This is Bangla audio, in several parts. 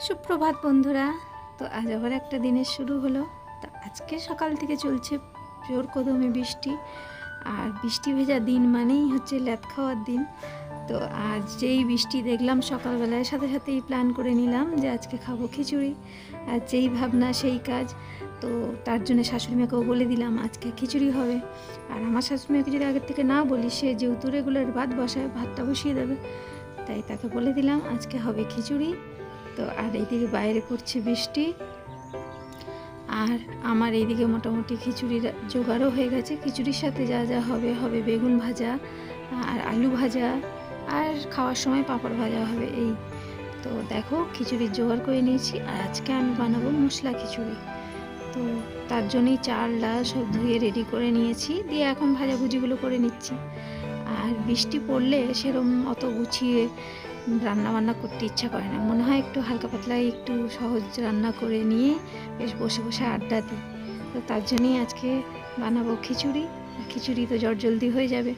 সুপ্রভাত বন্ধুরা। তো আজ আবার একটা দিনের শুরু হলো। তো আজকে সকাল থেকে চলছে জোর কদমে বৃষ্টি, আর বৃষ্টি ভেজা দিন মানেই হচ্ছে ল্যাদ খাওয়ার দিন। তো আজ যেই বৃষ্টি দেখলাম সকালবেলায়, সাথে সাথেই প্ল্যান করে নিলাম যে আজকে খাবো খিচুড়ি। আর যেই ভাবনা সেই কাজ। তো তার জন্য শাশুড়িমাকেও বলে দিলাম আজকে খিচুড়ি হবে। আর আমার শাশুড়িমাকে যদি আগের থেকে না বলি, সে যেহেতু রেগুলার ভাত বসায়, ভাতটা বসিয়ে দেবে, তাই তাকে বলে দিলাম আজকে হবে খিচুড়ি। তো আর এইদিকে বাইরে পড়ছে বৃষ্টি, আর আমার এইদিকে মোটামুটি খিচুড়ির জোগাড়ও হয়ে গেছে। খিচুড়ির সাথে যা যা হবে হবে বেগুন ভাজা আর আলু ভাজা, আর খাওয়ার সময় পাঁপড় ভাজা হবে। এই তো দেখো খিচুড়ির জোগাড় করে নিয়েছি। আর আজকে আমি বানাবো মশলা খিচুড়ি। তো তার জন্যই চাল ডাল সব ধুয়ে রেডি করে নিয়েছি, দিয়ে এখন ভাজাভুজিগুলো করে নিচ্ছি। আর বৃষ্টি পড়লে সেরকম অত গুছিয়ে রান্না বান্না করতে ইচ্ছা করে না, মনে হয় একটু হালকা পাতলা একটু সহজ রান্না করে নিয়ে বেশ বসে বসে আড্ডা দিই। তো তার জন্যই আজকে বানাবো খিচুড়ি। খিচুড়ি তো জলদি হয়ে যাবে।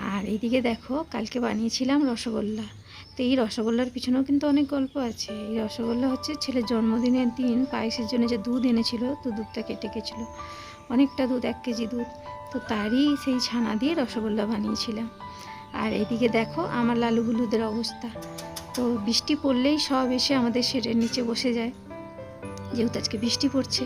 আর এইদিকে দেখো কালকে বানিয়েছিলাম রসগোল্লা। তো এই রসগোল্লার পিছনেও কিন্তু অনেক গল্প আছে। এই রসগোল্লা হচ্ছে ছেলের জন্মদিনের দিন পায়েসের জন্য যে দুধ এনেছিল, তো দুধটা কেটে গেছিলো, অনেকটা দুধ, 1 কেজি দুধ। তো তারই সেই ছানা দিয়ে রসগোল্লা বানিয়েছিলাম। আর এদিকে দেখো আমার লালু হলুদের অবস্থা। তো বৃষ্টি পড়লেই সব এসে আমাদের শেডের নিচে বসে যায়, যেহেতু আজকে বৃষ্টি পড়ছে।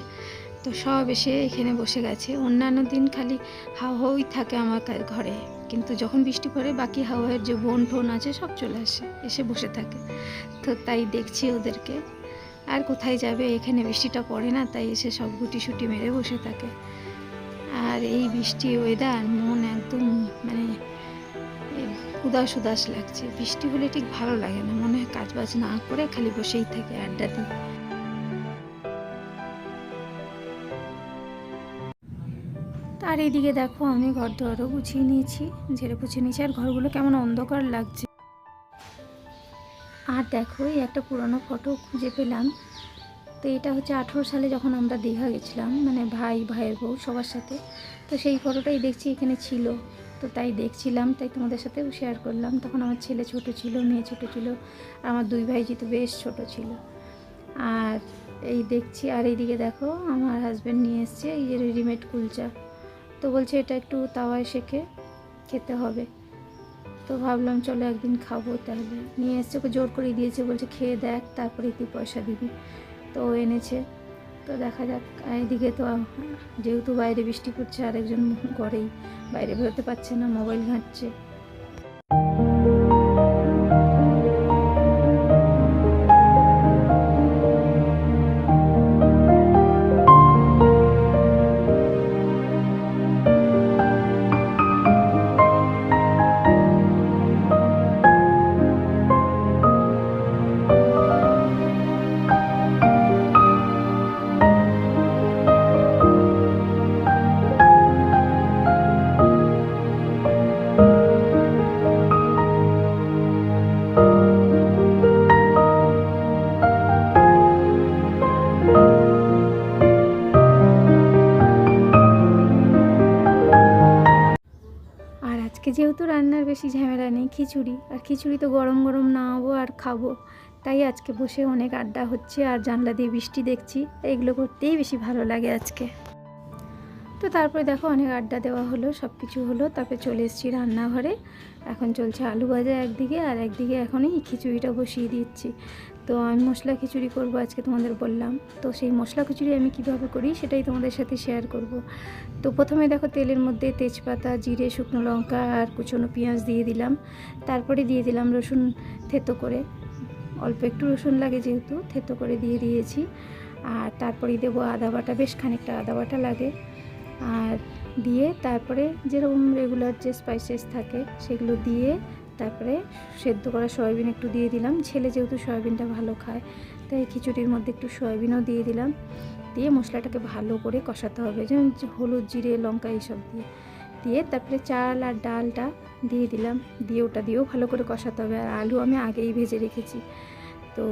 তো সব এসে এখানে বসে গেছে। অন্যান্য দিন খালি হাওয়াই থাকে আমার ঘরে, কিন্তু যখন বৃষ্টি পড়ে বাকি হাওয়ার যে বোন টোন আছে সব চলে আসে, এসে বসে থাকে। তো তাই দেখছি ওদেরকে। আর কোথায় যাবে, এখানে বৃষ্টিটা পড়ে না, তাই এসে সব গুটি সুটি মেরে বসে থাকে। আর এই বৃষ্টি ওয়েদার মন একদম মানে উদাস উদাস লাগছে। বৃষ্টি হলে ঠিক ভালো লাগে না, মনে হয় কাজ বাজ না করে খালি বসেই থাকে, আড্ডা দিই। আর এইদিকে দেখো আমি ঘর দুয়ারও গুছিয়ে নিয়েছি, ঝেড়ে পুছে নিয়েছি। আর ঘরগুলো কেমন অন্ধকার লাগছে। আর দেখো এই একটা পুরনো ফটো খুঁজে পেলাম। তো এটা হচ্ছে 18 সালে যখন আমরা দীঘা গেছিলাম, মানে ভাইয়ের বউ সবার সাথে। তো সেই ফটোটাই দেখছি এখানে ছিল। তো তাই দেখছিলাম, তাই তোমাদের সাথেও শেয়ার করলাম। তখন আমার ছেলে ছোট ছিল, মেয়ে ছোট ছিল, আর আমার 2 ভাই যেহেতু বেশ ছোট ছিল। আর এই দেখছি। আর এইদিকে দেখো আমার হাজব্যান্ড নিয়ে এসছে এই যে রেডিমেড কুলচা। তো বলছে এটা একটু তাওয়ায় সেঁকে খেতে হবে। তো ভাবলাম চলো একদিন খাবো। তাহলে নিয়ে এসছে, ওকে জোর করে দিয়েছে, বলছে খেয়ে দেখ তারপরে তুই পয়সা দিবি। তো এনেছে। তো দেখা যাক। এদিকে তো যেহেতু বাইরে বৃষ্টি পড়ছে, আরেকজন ঘরেই বাইরে বেরোতে পারছে না, মোবাইল ঘাঁটছে। আজকে যেহেতু রান্নার বেশি ঝামেলা নেই, খিচুড়ি, আর খিচুড়ি তো গরম গরম নামাবো আর খাবো। তাই আজকে বসে অনেক আড্ডা হচ্ছে, আর জানলা দিয়ে বৃষ্টি দেখছি। এগুলো করতেই বেশি ভালো লাগে আজকে। তো তারপরে দেখো অনেক আড্ডা দেওয়া হলো, সব কিছু হলো, তারপরে চলে এসেছি রান্নাঘরে। এখন চলছে আলু ভাজা একদিকে, আর একদিকে এখন এই খিচুড়িটা বসিয়ে দিচ্ছি। তো আমি মশলা খিচুড়ি করব আজকে, তোমাদের বললাম। তো সেই মশলা খিচুড়ি আমি কিভাবে করি সেটাই তোমাদের সাথে শেয়ার করব। তো প্রথমে দেখো তেলের মধ্যে তেজপাতা, জিরে, শুকনো লঙ্কা আর কুচনো পেঁয়াজ দিয়ে দিলাম। তারপরে দিয়ে দিলাম রসুন থেতো করে, অল্প একটু রসুন লাগে যেহেতু, থেতো করে দিয়ে দিয়েছি। আর তারপরেই দেবো আদা বাটা, বেশ খানিকটা আদা বাটা লাগে। আর দিয়ে তারপরে যেরকম রেগুলার যে স্পাইসেস থাকে সেগুলো দিয়ে তারপরে সেদ্ধ করা সয়াবিন একটু দিয়ে দিলাম। ছেলে যেহেতু সয়াবিনটা ভালো খায়, তাই খিচুড়ির মধ্যে একটু সয়াবিনও দিয়ে দিলাম। দিয়ে মশলাটাকে ভালো করে কষাতে হবে, যেমন হলুদ, জিরে, লঙ্কা এইসব দিয়ে দিয়ে তারপরে চাল আর ডালটা দিয়ে দিলাম। দিয়ে ওটা দিয়েও ভালো করে কষাতে হবে। আর আলু আমি আগেই ভেজে রেখেছি। তো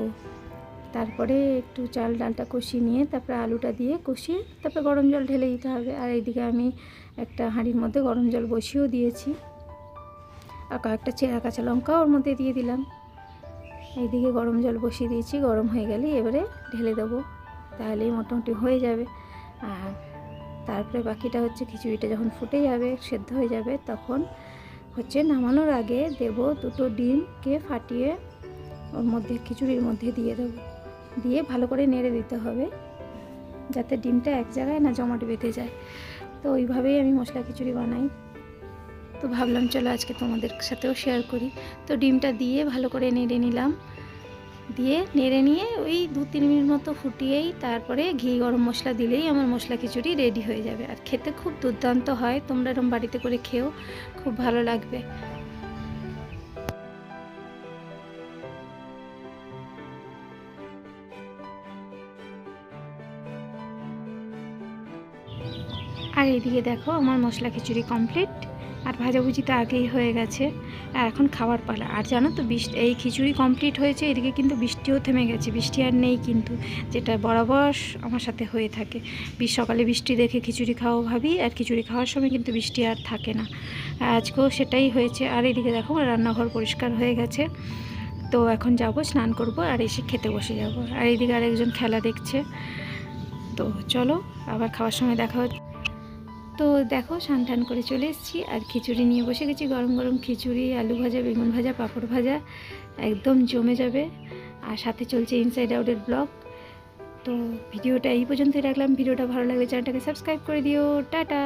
তারপরে একটু চাল ডালটা কষিয়ে নিয়ে তারপরে আলুটা দিয়ে কষিয়ে তারপরে গরম জল ঢেলে দিতে হবে। আর এইদিকে আমি একটা হাঁড়ির মধ্যে গরম জল বসিয়েও দিয়েছি, আর কয়েকটা চেরা কাঁচা লঙ্কা ওর মধ্যে দিয়ে দিলাম। এইদিকে গরম জল বসিয়ে দিয়েছি, গরম হয়ে গেলে এবারে ঢেলে দেবো, তাহলেই মোটামুটি হয়ে যাবে। আর তারপরে বাকিটা হচ্ছে খিচুড়িটা যখন ফুটে যাবে, সেদ্ধ হয়ে যাবে, তখন হচ্ছে নামানোর আগে দেব 2টো ডিমকে ফাটিয়ে ওর মধ্যে খিচুড়ির মধ্যে দিয়ে দেবো, দিয়ে ভালো করে নেড়ে দিতে হবে যাতে ডিমটা এক জায়গায় না জমাট বেঁধে যায়। তো ওইভাবেই আমি মশলা খিচুড়ি বানাই। তো ভাবলাম চলো আজকে তোমাদের সাথেও শেয়ার করি। তো ডিমটা দিয়ে ভালো করে নেড়ে নিলাম, দিয়ে নেড়ে নিয়ে ওই 2-3 মিনিট মতো ফুটিয়েই তারপরে ঘি গরম মশলা দিলেই আমার মশলা খিচুড়ি রেডি হয়ে যাবে। আর খেতে খুব দুর্দান্ত হয়, তোমরা এরকম বাড়িতে করে খেও, খুব ভালো লাগবে। আর এইদিকে দেখো আমার মশলা খিচুড়ি কমপ্লিট, আর ভাজাভুজি তো আগেই হয়ে গেছে, আর এখন খাওয়ার পালা। আর জানো তো বৃষ্টি, এই খিচুড়ি কমপ্লিট হয়েছে, এদিকে কিন্তু বৃষ্টিও থেমে গেছে, বৃষ্টি আর নেই কিন্তু, যেটা বরাবর আমার সাথে হয়ে থাকে। সকালে বৃষ্টি দেখে খিচুড়ি খাওয়া ভাবি, আর খিচুড়ি খাওয়ার সময় কিন্তু বৃষ্টি আর থাকে না। আজকেও সেটাই হয়েছে। আর এদিকে দেখো রান্নাঘর পরিষ্কার হয়ে গেছে, তো এখন যাব স্নান করব আর এসে খেতে বসে যাব। আর এইদিকে আরেকজন খেলা দেখছে। তো চলো আবার খাওয়ার সময় দেখা হচ্ছে। তো দেখো স্নান টান করে চলে এসেছি, আর খিচুড়ি নিয়ে বসে গেছি। গরম গরম খিচুড়ি, আলু ভাজা, বেগুন ভাজা, পাঁপড় ভাজা, একদম জমে যাবে। আর সাথে চলছে ইনসাইড আউটের ব্লগ। তো ভিডিওটা এই পর্যন্তই রাখলাম। ভিডিওটা ভালো লাগলে চ্যানেলটাকে সাবস্ক্রাইব করে দিও। টাটা।